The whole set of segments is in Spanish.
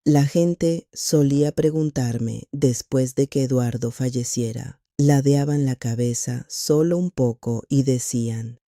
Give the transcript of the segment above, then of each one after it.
La gente solía preguntarme después de que Eduardo falleciera. Ladeaban la cabeza solo un poco y decían,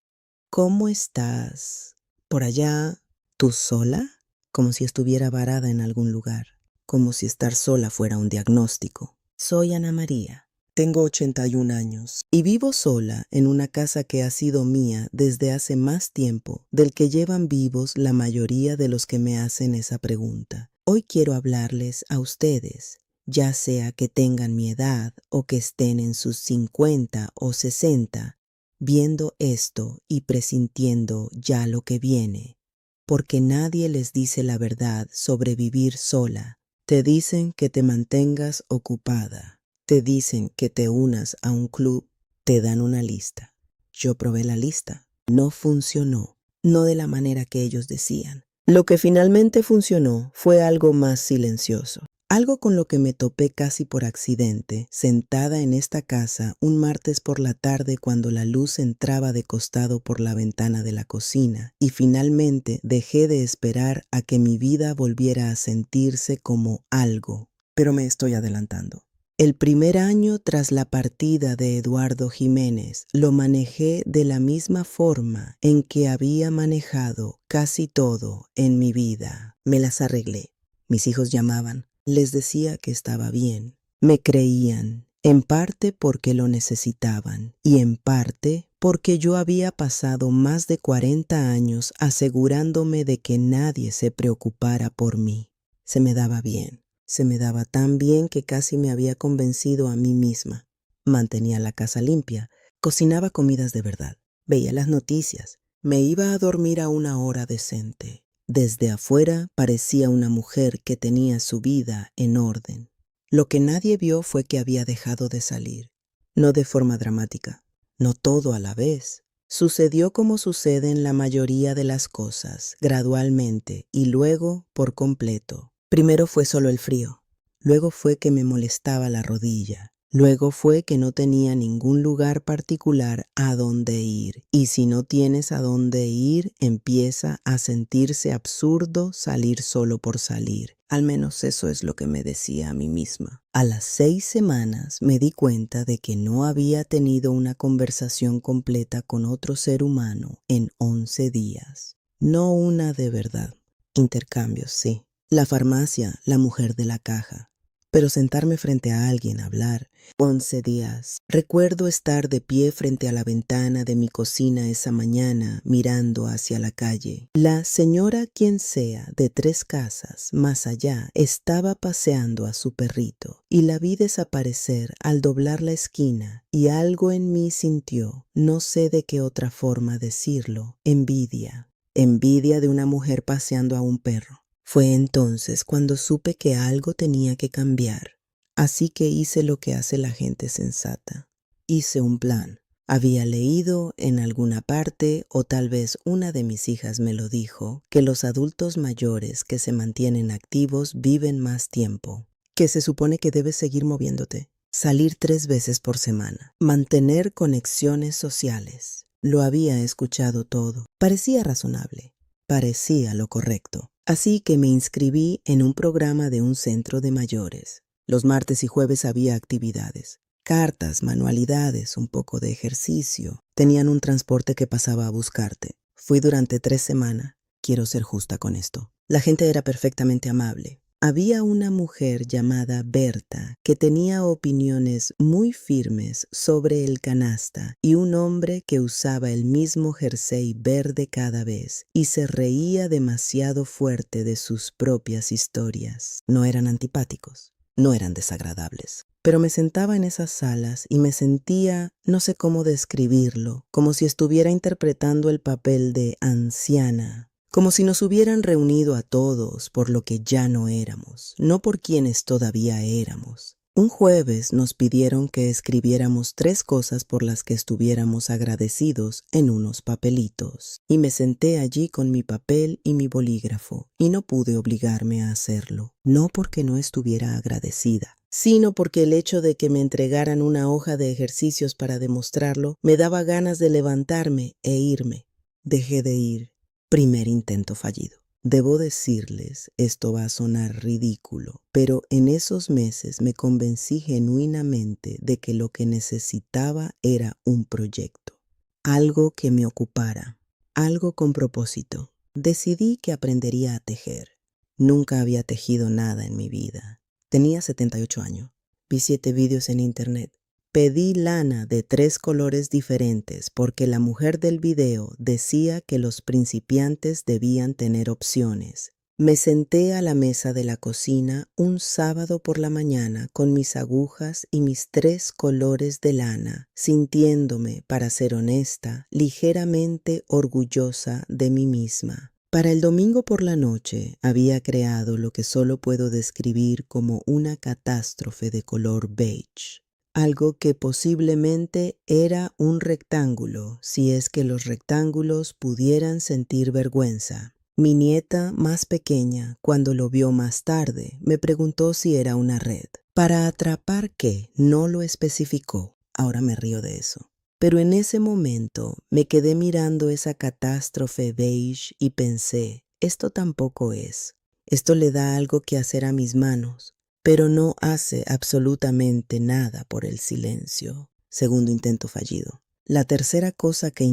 ¿cómo estás? ¿Por allá? ¿Tú sola? Como si estuviera varada en algún lugar, como si estar sola fuera un diagnóstico. Soy Ana María. Tengo 81 años y vivo sola en una casa que ha sido mía desde hace más tiempo del que llevan vivos la mayoría de los que me hacen esa pregunta. Hoy quiero hablarles a ustedes, ya sea que tengan mi edad o que estén en sus 50 o 60, viendo esto y presintiendo ya lo que viene, porque nadie les dice la verdad sobre vivir sola. Te dicen que te mantengas ocupada. Te dicen que te unas a un club, te dan una lista. Yo probé la lista. No funcionó, no de la manera que ellos decían. Lo que finalmente funcionó fue algo más silencioso. Algo con lo que me topé casi por accidente, sentada en esta casa un martes por la tarde cuando la luz entraba de costado por la ventana de la cocina y finalmente dejé de esperar a que mi vida volviera a sentirse como algo. Pero me estoy adelantando. El primer año tras la partida de Eduardo Jiménez lo manejé de la misma forma en que había manejado casi todo en mi vida. Me las arreglé. Mis hijos llamaban, les decía que estaba bien. Me creían, en parte porque lo necesitaban y en parte porque yo había pasado más de 40 años asegurándome de que nadie se preocupara por mí. Se me daba bien. Se me daba tan bien que casi me había convencido a mí misma. Mantenía la casa limpia, cocinaba comidas de verdad, veía las noticias, me iba a dormir a una hora decente. Desde afuera parecía una mujer que tenía su vida en orden. Lo que nadie vio fue que había dejado de salir, no de forma dramática, no todo a la vez. Sucedió como sucede en la mayoría de las cosas, gradualmente y luego por completo. Primero fue solo el frío, luego fue que me molestaba la rodilla, luego fue que no tenía ningún lugar particular a donde ir, y si no tienes a dónde ir, empieza a sentirse absurdo salir solo por salir. Al menos eso es lo que me decía a mí misma. A las 6 semanas me di cuenta de que no había tenido una conversación completa con otro ser humano en 11 días. No una de verdad. Intercambios, sí. La farmacia, la mujer de la caja. Pero sentarme frente a alguien a hablar, 11 días. Recuerdo estar de pie frente a la ventana de mi cocina esa mañana, mirando hacia la calle. La señora quien sea, de 3 casas más allá, estaba paseando a su perrito, y la vi desaparecer al doblar la esquina, y algo en mí sintió, no sé de qué otra forma decirlo, envidia. Envidia de una mujer paseando a un perro. Fue entonces cuando supe que algo tenía que cambiar. Así que hice lo que hace la gente sensata. Hice un plan. Había leído en alguna parte, o tal vez una de mis hijas me lo dijo, que los adultos mayores que se mantienen activos viven más tiempo, que se supone que debes seguir moviéndote, salir 3 veces por semana, mantener conexiones sociales. Lo había escuchado todo. Parecía razonable. Parecía lo correcto. Así que me inscribí en un programa de un centro de mayores. Los martes y jueves había actividades. Cartas, manualidades, un poco de ejercicio. Tenían un transporte que pasaba a buscarte. Fui durante 3 semanas. Quiero ser justa con esto. La gente era perfectamente amable. Había una mujer llamada Berta que tenía opiniones muy firmes sobre el canasta y un hombre que usaba el mismo jersey verde cada vez y se reía demasiado fuerte de sus propias historias. No eran antipáticos, no eran desagradables. Pero me sentaba en esas salas y me sentía, no sé cómo describirlo, como si estuviera interpretando el papel de anciana. Como si nos hubieran reunido a todos por lo que ya no éramos, no por quienes todavía éramos. Un jueves nos pidieron que escribiéramos 3 cosas por las que estuviéramos agradecidos en unos papelitos. Y me senté allí con mi papel y mi bolígrafo, y no pude obligarme a hacerlo. No porque no estuviera agradecida, sino porque el hecho de que me entregaran una hoja de ejercicios para demostrarlo me daba ganas de levantarme e irme. Dejé de ir. Primer intento fallido. Debo decirles, esto va a sonar ridículo, pero en esos meses me convencí genuinamente de que lo que necesitaba era un proyecto, algo que me ocupara, algo con propósito. Decidí que aprendería a tejer. Nunca había tejido nada en mi vida. Tenía 78 años. Vi 7 vídeos en internet. Pedí lana de 3 colores diferentes porque la mujer del video decía que los principiantes debían tener opciones. Me senté a la mesa de la cocina un sábado por la mañana con mis agujas y mis 3 colores de lana, sintiéndome, para ser honesta, ligeramente orgullosa de mí misma. Para el domingo por la noche había creado lo que solo puedo describir como una catástrofe de color beige. Algo que posiblemente era un rectángulo, si es que los rectángulos pudieran sentir vergüenza. Mi nieta más pequeña, cuando lo vio más tarde, me preguntó si era una red. ¿Para atrapar qué? No lo especificó. Ahora me río de eso. Pero en ese momento me quedé mirando esa catástrofe beige y pensé, esto tampoco es. Esto le da algo que hacer a mis manos, pero no hace absolutamente nada por el silencio. Segundo intento fallido. La tercera cosa que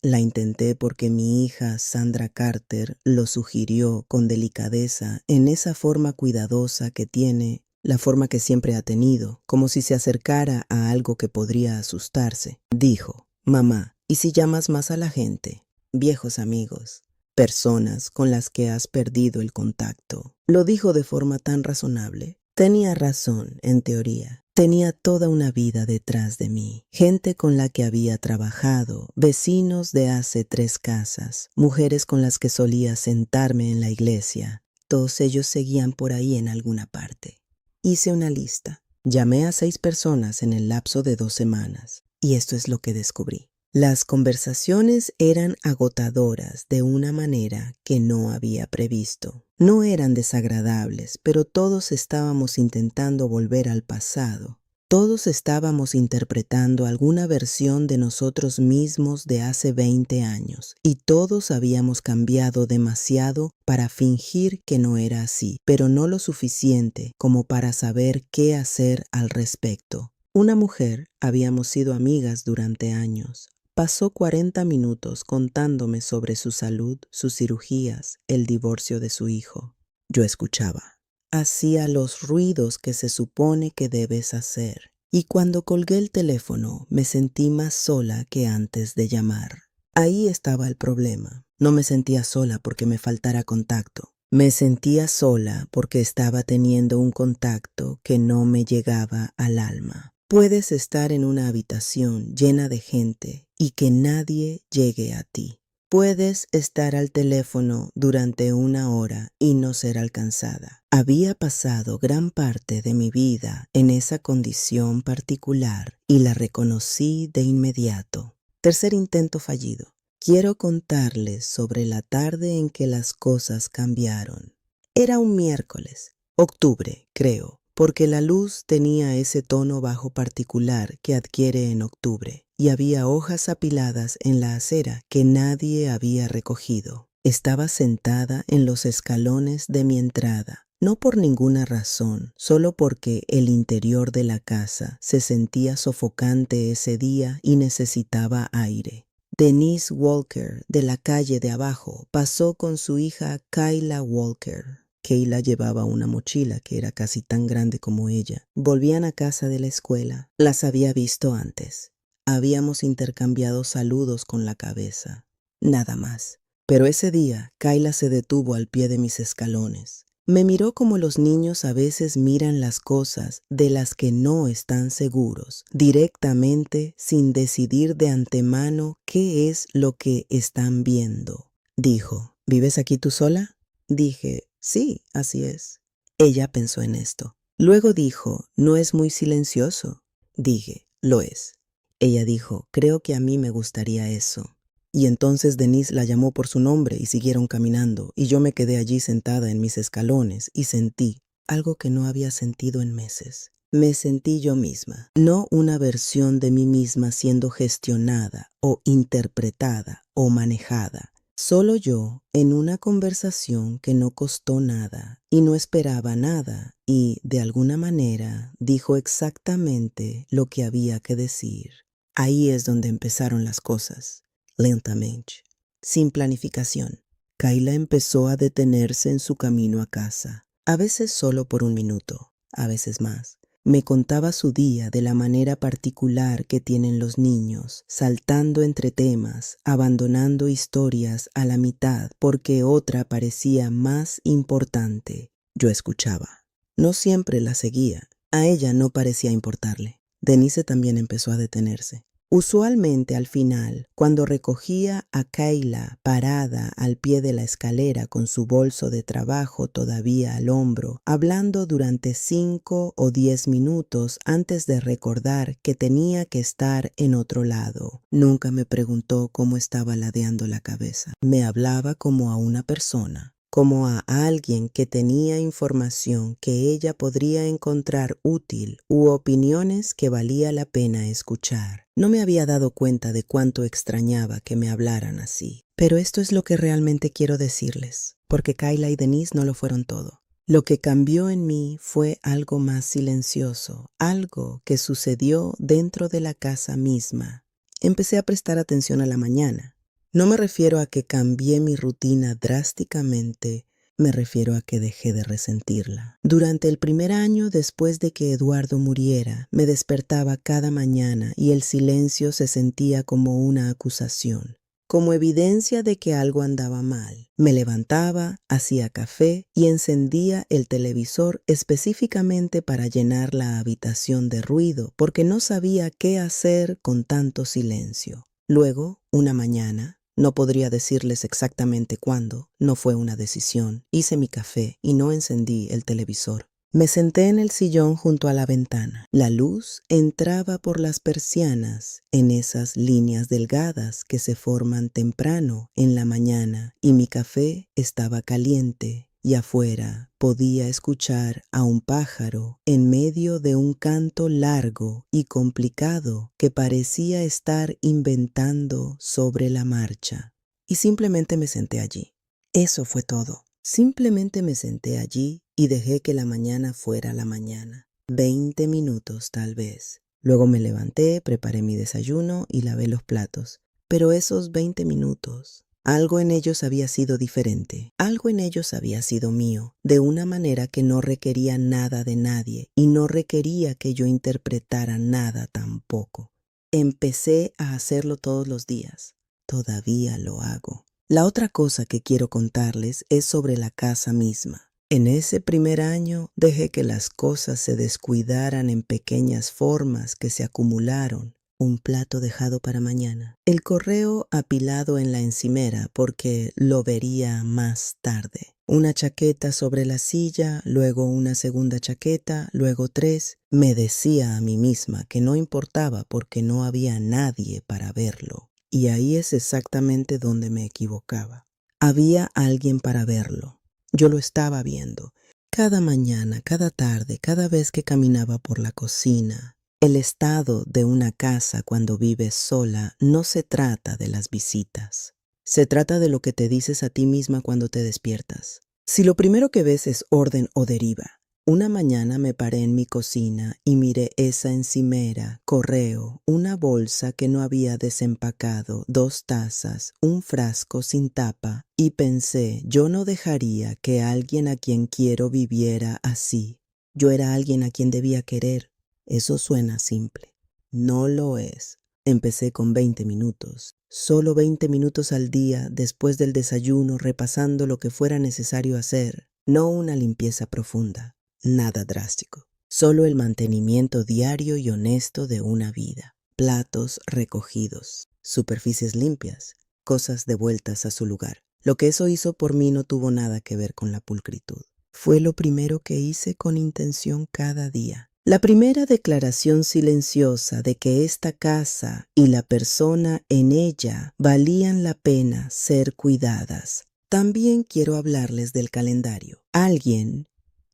la intenté porque mi hija Sandra Carter lo sugirió con delicadeza en esa forma cuidadosa que tiene, la forma que siempre ha tenido, como si se acercara a algo que podría asustarse. Dijo, mamá, ¿y si llamas más a la gente? Viejos amigos, personas con las que has perdido el contacto. Lo dijo de forma tan razonable. Tenía razón, en teoría. Tenía toda una vida detrás de mí, gente con la que había trabajado, vecinos de hace 3 casas, mujeres con las que solía sentarme en la iglesia. Todos ellos seguían por ahí en alguna parte. Hice una lista. Llamé a 6 personas en el lapso de 2 semanas. Y esto es lo que descubrí. Las conversaciones eran agotadoras de una manera que no había previsto. No eran desagradables, pero todos estábamos intentando volver al pasado. Todos estábamos interpretando alguna versión de nosotros mismos de hace 20 años, y todos habíamos cambiado demasiado para fingir que no era así, pero no lo suficiente como para saber qué hacer al respecto. Una mujer, habíamos sido amigas durante años. Pasó 40 minutos contándome sobre su salud, sus cirugías, el divorcio de su hijo. Yo escuchaba. Hacía los ruidos que se supone que debes hacer. Y cuando colgué el teléfono, me sentí más sola que antes de llamar. Ahí estaba el problema. No me sentía sola porque me faltara contacto. Me sentía sola porque estaba teniendo un contacto que no me llegaba al alma. Puedes estar en una habitación llena de gente y que nadie llegue a ti. Puedes estar al teléfono durante 1 hora y no ser alcanzada. Había pasado gran parte de mi vida en esa condición particular y la reconocí de inmediato. Tercer intento fallido. Quiero contarles sobre la tarde en que las cosas cambiaron. Era un miércoles, octubre, creo, porque la luz tenía ese tono bajo particular que adquiere en octubre, y había hojas apiladas en la acera que nadie había recogido. Estaba sentada en los escalones de mi entrada, no por ninguna razón, solo porque el interior de la casa se sentía sofocante ese día y necesitaba aire. Denise Walker, de la calle de abajo, pasó con su hija Kayla Walker. Kayla llevaba una mochila que era casi tan grande como ella. Volvían a casa de la escuela. Las había visto antes. Habíamos intercambiado saludos con la cabeza. Nada más. Pero ese día, Kayla se detuvo al pie de mis escalones. Me miró como los niños a veces miran las cosas de las que no están seguros, directamente sin decidir de antemano qué es lo que están viendo. Dijo, ¿vives aquí tú sola? Dije, sí, así es. Ella pensó en esto. Luego dijo, ¿no es muy silencioso? Dije, lo es. Ella dijo, creo que a mí me gustaría eso. Y entonces Denise la llamó por su nombre y siguieron caminando, y yo me quedé allí sentada en mis escalones y sentí algo que no había sentido en meses. Me sentí yo misma, no una versión de mí misma siendo gestionada o interpretada o manejada. Solo yo, en una conversación que no costó nada y no esperaba nada y, de alguna manera, dijo exactamente lo que había que decir. Ahí es donde empezaron las cosas, lentamente, sin planificación. Kayla empezó a detenerse en su camino a casa, a veces solo por un minuto, a veces más. Me contaba su día de la manera particular que tienen los niños, saltando entre temas, abandonando historias a la mitad porque otra parecía más importante. Yo escuchaba. No siempre la seguía. A ella no parecía importarle. Denise también empezó a detenerse. Usualmente al final, cuando recogía a Kayla parada al pie de la escalera con su bolso de trabajo todavía al hombro, hablando durante 5 o 10 minutos antes de recordar que tenía que estar en otro lado. Nunca me preguntó cómo estaba ladeando la cabeza. Me hablaba como a una persona, como a alguien que tenía información que ella podría encontrar útil u opiniones que valía la pena escuchar. No me había dado cuenta de cuánto extrañaba que me hablaran así. Pero esto es lo que realmente quiero decirles, porque Kayla y Denise no lo fueron todo. Lo que cambió en mí fue algo más silencioso, algo que sucedió dentro de la casa misma. Empecé a prestar atención a la mañana. No me refiero a que cambié mi rutina drásticamente, me refiero a que dejé de resentirla. Durante el primer año después de que Eduardo muriera, me despertaba cada mañana y el silencio se sentía como una acusación, como evidencia de que algo andaba mal. Me levantaba, hacía café y encendía el televisor específicamente para llenar la habitación de ruido, porque no sabía qué hacer con tanto silencio. Luego, una mañana, no podría decirles exactamente cuándo, no fue una decisión. Hice mi café y no encendí el televisor. Me senté en el sillón junto a la ventana. La luz entraba por las persianas en esas líneas delgadas que se forman temprano en la mañana y mi café estaba caliente. Y afuera podía escuchar a un pájaro en medio de un canto largo y complicado que parecía estar inventando sobre la marcha. Y simplemente me senté allí. Eso fue todo. Simplemente me senté allí y dejé que la mañana fuera la mañana. 20 minutos tal vez. Luego me levanté, preparé mi desayuno y lavé los platos. Pero esos 20 minutos... algo en ellos había sido diferente, algo en ellos había sido mío, de una manera que no requería nada de nadie y no requería que yo interpretara nada tampoco. Empecé a hacerlo todos los días. Todavía lo hago. La otra cosa que quiero contarles es sobre la casa misma. En ese primer año dejé que las cosas se descuidaran en pequeñas formas que se acumularon. Un plato dejado para mañana. El correo apilado en la encimera porque lo vería más tarde. Una chaqueta sobre la silla, luego una segunda chaqueta, luego 3. Me decía a mí misma que no importaba porque no había nadie para verlo. Y ahí es exactamente donde me equivocaba. Había alguien para verlo. Yo lo estaba viendo. Cada mañana, cada tarde, cada vez que caminaba por la cocina. El estado de una casa cuando vives sola no se trata de las visitas. Se trata de lo que te dices a ti misma cuando te despiertas. Si lo primero que ves es orden o deriva. Una mañana me paré en mi cocina y miré esa encimera, correo, una bolsa que no había desempacado, 2 tazas, un frasco sin tapa y pensé, yo no dejaría que alguien a quien quiero viviera así. Yo era alguien a quien debía querer. Eso suena simple. No lo es. Empecé con 20 minutos. Solo 20 minutos al día después del desayuno repasando lo que fuera necesario hacer. No una limpieza profunda. Nada drástico. Solo el mantenimiento diario y honesto de una vida. Platos recogidos. Superficies limpias. Cosas devueltas a su lugar. Lo que eso hizo por mí no tuvo nada que ver con la pulcritud. Fue lo primero que hice con intención cada día. La primera declaración silenciosa de que esta casa y la persona en ella valían la pena ser cuidadas. También quiero hablarles del calendario. Alguien,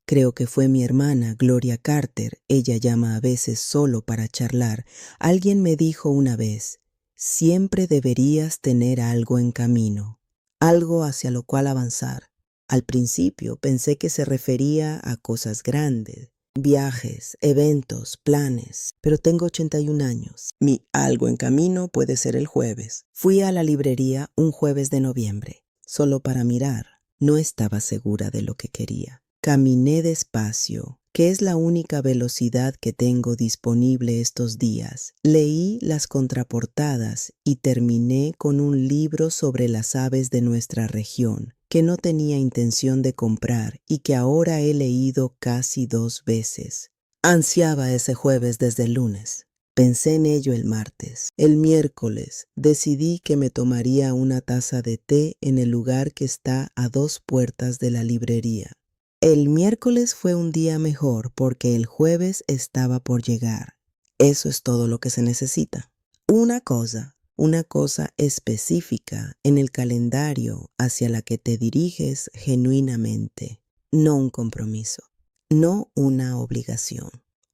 creo que fue mi hermana Gloria Carter, ella llama a veces solo para charlar, alguien me dijo una vez, siempre deberías tener algo en camino. algo hacia lo cual avanzar. Al principio pensé que se refería a cosas grandes, viajes, eventos, planes, pero tengo 81 años. Mi algo en camino puede ser el jueves. Fui a la librería un jueves de noviembre, solo para mirar. No estaba segura de lo que quería. Caminé despacio, que es la única velocidad que tengo disponible estos días. Leí las contraportadas y terminé con un libro sobre las aves de nuestra región, que no tenía intención de comprar y que ahora he leído casi 2 veces. Ansiaba ese jueves desde el lunes. Pensé en ello el martes. El miércoles decidí que me tomaría una taza de té en el lugar que está a 2 puertas de la librería. El miércoles fue un día mejor porque el jueves estaba por llegar. Eso es todo lo que se necesita. Una cosa específica en el calendario hacia la que te diriges genuinamente, no un compromiso, no una obligación,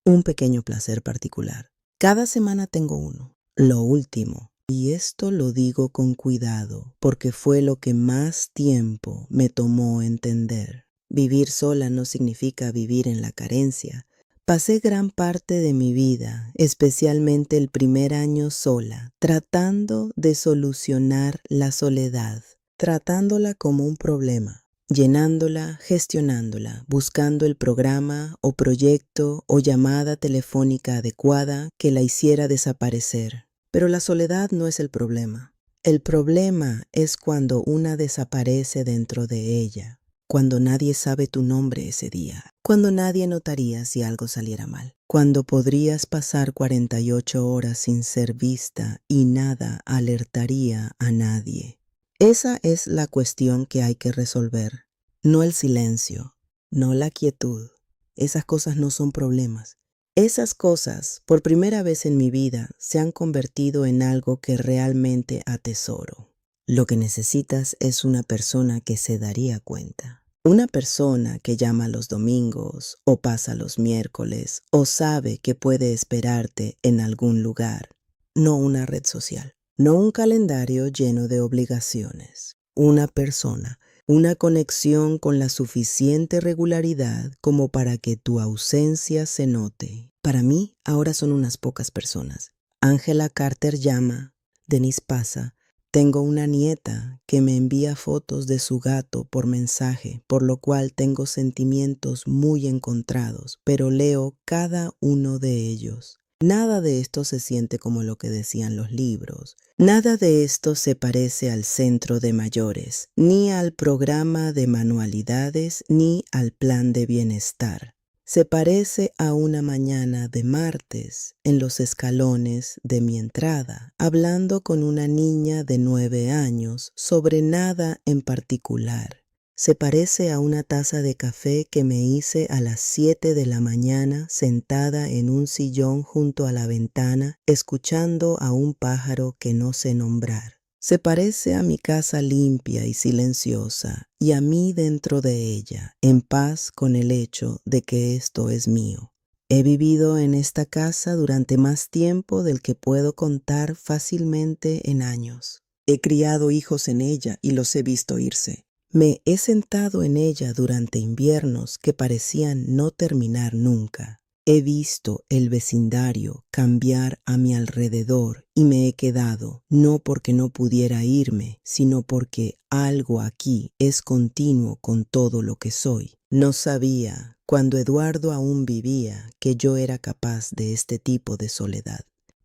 un pequeño placer particular. Cada semana tengo uno. Lo último, y esto lo digo con cuidado porque fue lo que más tiempo me tomó entender. Vivir sola no significa vivir en la carencia. Pasé gran parte de mi vida, especialmente el primer año sola, tratando de solucionar la soledad, tratándola como un problema, llenándola, gestionándola, buscando el programa o proyecto o llamada telefónica adecuada que la hiciera desaparecer. Pero la soledad no es el problema. El problema es cuando una desaparece dentro de ella. Cuando nadie sabe tu nombre ese día, cuando nadie notaría si algo saliera mal, cuando podrías pasar 48 horas sin ser vista y nada alertaría a nadie. Esa es la cuestión que hay que resolver, no el silencio, no la quietud. Esas cosas no son problemas. Esas cosas, por primera vez en mi vida, se han convertido en algo que realmente atesoro. Lo que necesitas es una persona que se daría cuenta. Una persona que llama los domingos o pasa los miércoles o sabe que puede esperarte en algún lugar. No una red social, no un calendario lleno de obligaciones. Una persona, una conexión con la suficiente regularidad como para que tu ausencia se note. Para mí, ahora son unas pocas personas. Angela Carter llama, Denise pasa. Tengo una nieta que me envía fotos de su gato por mensaje, por lo cual tengo sentimientos muy encontrados, pero leo cada uno de ellos. Nada de esto se siente como lo que decían los libros. Nada de esto se parece al centro de mayores, ni al programa de manualidades, ni al plan de bienestar. Se parece a una mañana de martes en los escalones de mi entrada, hablando con una niña de 9 años sobre nada en particular. Se parece a una taza de café que me hice a las 7 de la mañana sentada en un sillón junto a la ventana, escuchando a un pájaro que no sé nombrar. Se parece a mi casa limpia y silenciosa y a mí dentro de ella, en paz con el hecho de que esto es mío. He vivido en esta casa durante más tiempo del que puedo contar fácilmente en años. He criado hijos en ella y los he visto irse. Me he sentado en ella durante inviernos que parecían no terminar nunca. He visto el vecindario cambiar a mi alrededor y me he quedado, no porque no pudiera irme, sino porque algo aquí es continuo con todo lo que soy. No sabía, cuando Eduardo aún vivía, que yo era capaz de este tipo de soledad.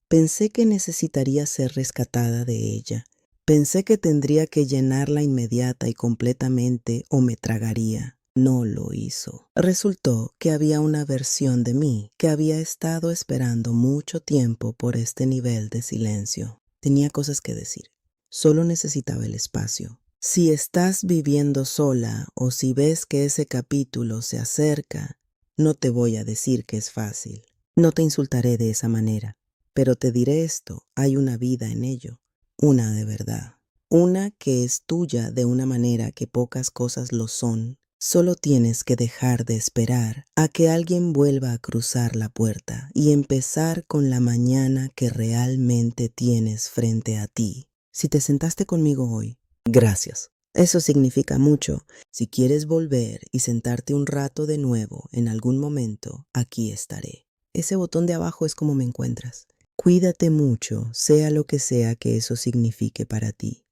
Pensé que necesitaría ser rescatada de ella. Pensé que tendría que llenarla inmediata y completamente o me tragaría. No lo hizo. Resultó que había una versión de mí que había estado esperando mucho tiempo por este nivel de silencio. Tenía cosas que decir. Solo necesitaba el espacio. Si estás viviendo sola o si ves que ese capítulo se acerca, no te voy a decir que es fácil. No te insultaré de esa manera, pero te diré esto, hay una vida en ello. Una de verdad, una que es tuya de una manera que pocas cosas lo son. Solo tienes que dejar de esperar a que alguien vuelva a cruzar la puerta y empezar con la mañana que realmente tienes frente a ti. Si te sentaste conmigo hoy, gracias. Eso significa mucho. Si quieres volver y sentarte un rato de nuevo en algún momento, aquí estaré. Ese botón de abajo es como me encuentras. Cuídate mucho, sea lo que sea que eso signifique para ti.